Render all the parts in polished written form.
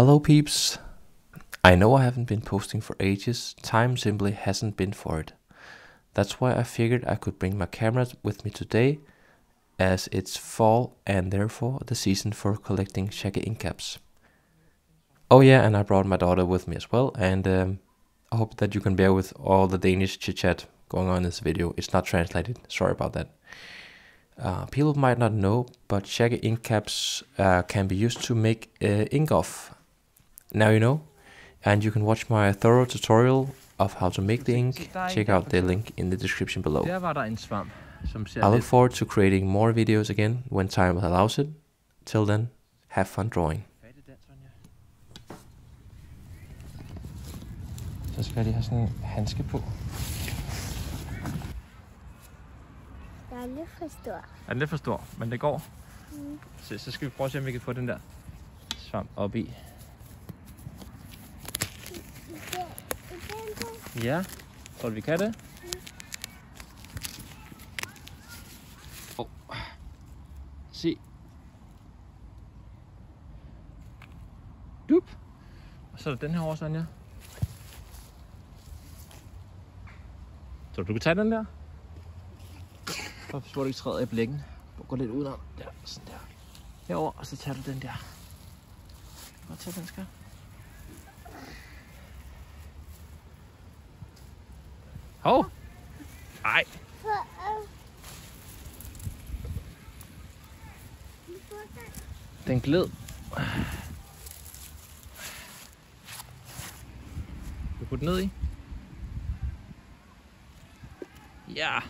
Hello peeps! I know I haven't been posting for ages, time simply hasn't been for it. That's why I figured I could bring my camera with me today, as it's fall and therefore the season for collecting Shaggy ink caps. Oh yeah, and I brought my daughter with me as well, and I hope that you can bear with all the Danish chit chat going on in this video. It's not translated, sorry about that. People might not know, but Shaggy ink caps can be used to make ink off. Now you know, and you can watch my thorough tutorial of how to make the ink. Check out the link in the description below. I look forward to creating more videos again when time allows it. Till then, have fun drawing. Så skal de have sådan en handske på. Den er lidt for stor. Er den lidt for stor, men det går. Så skal vi prøve at se, om vi kan få den der svamp op i. Ja, tror du vi kan det? Se. Dup. Og så er der den her over, Sonja. Så du kan tage den der? Så får du ikke træet i blækken. Gå lidt udenom. Der, sådan der. Herover, og så tager du den der. Og tag den, skal. Hov! Ej! Den gled. Du putte ned i? Ja!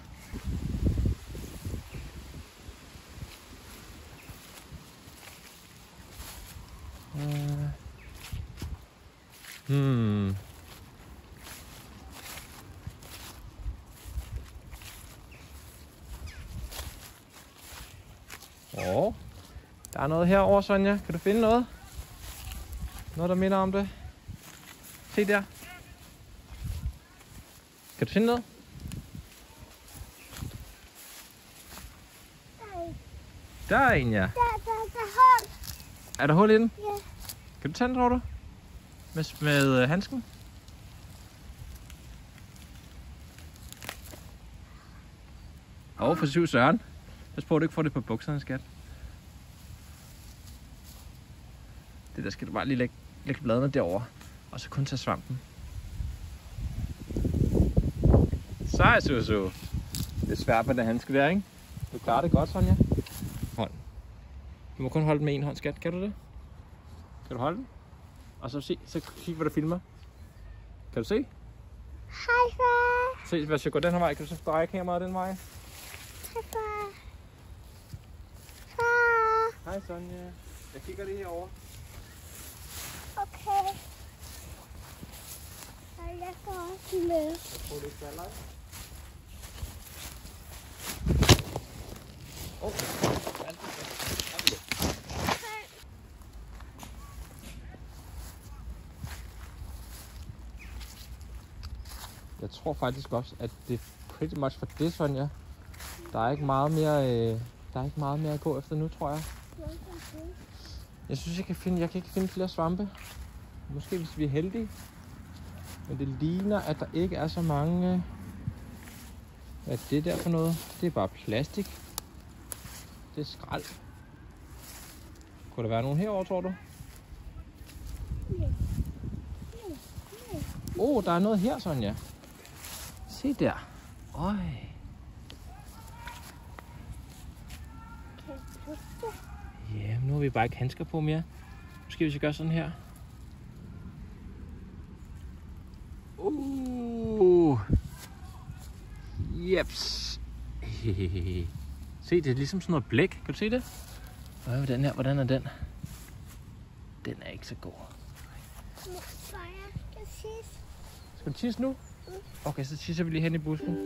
Der er noget herovre, Sonja. Kan du finde noget? Noget, der minder om det? Se der. Kan du finde noget? Der er en, ja. Der er hul. Er der hul i den? Ja. Kan du tage den, tror du? Med handsken? For syv søren. Pas på, at du ikke får det på bukserne, skat. Det der skal du bare lige lægge bladene derovre, og så kun tage svampen. Sej, Susu. Det er svært med det handske der, ikke? Du klarer det godt, Sonja. Hold. Du må kun holde den med en hånd, skat. Kan du det? Kan du holde den? Og så kig, hvad der filmer. Kan du se? Hej, far. Se, hvis jeg går den her vej, kan du så dreje kameraet den vej? Hej, far. Far. Hej, Sonja. Jeg kigger lige herovre. Okay. Og jeg går også med. Prøv lidt falder. Jeg tror faktisk også, at det er pretty much for det, Sonja. Der er ikke meget mere at gå efter nu, tror jeg. Jeg synes, jeg kan ikke finde flere svampe. Måske hvis vi er heldige. Men det ligner, at der ikke er så mange. Hvad er det der for noget? Det er bare plastik. Det er skrald. Kunne der være nogen herovre, tror du? Der er noget her, Sonja. Se der. Øj. Ja, nu har vi bare ikke handsker på mere. Måske hvis vi gør sådan her. Jeps. Se, det er ligesom sådan noget blæk. Kan du se det? Hvordan er den? Den er ikke så god. Skal du tisse nu? Okay, så tisser vi lige hen i busken.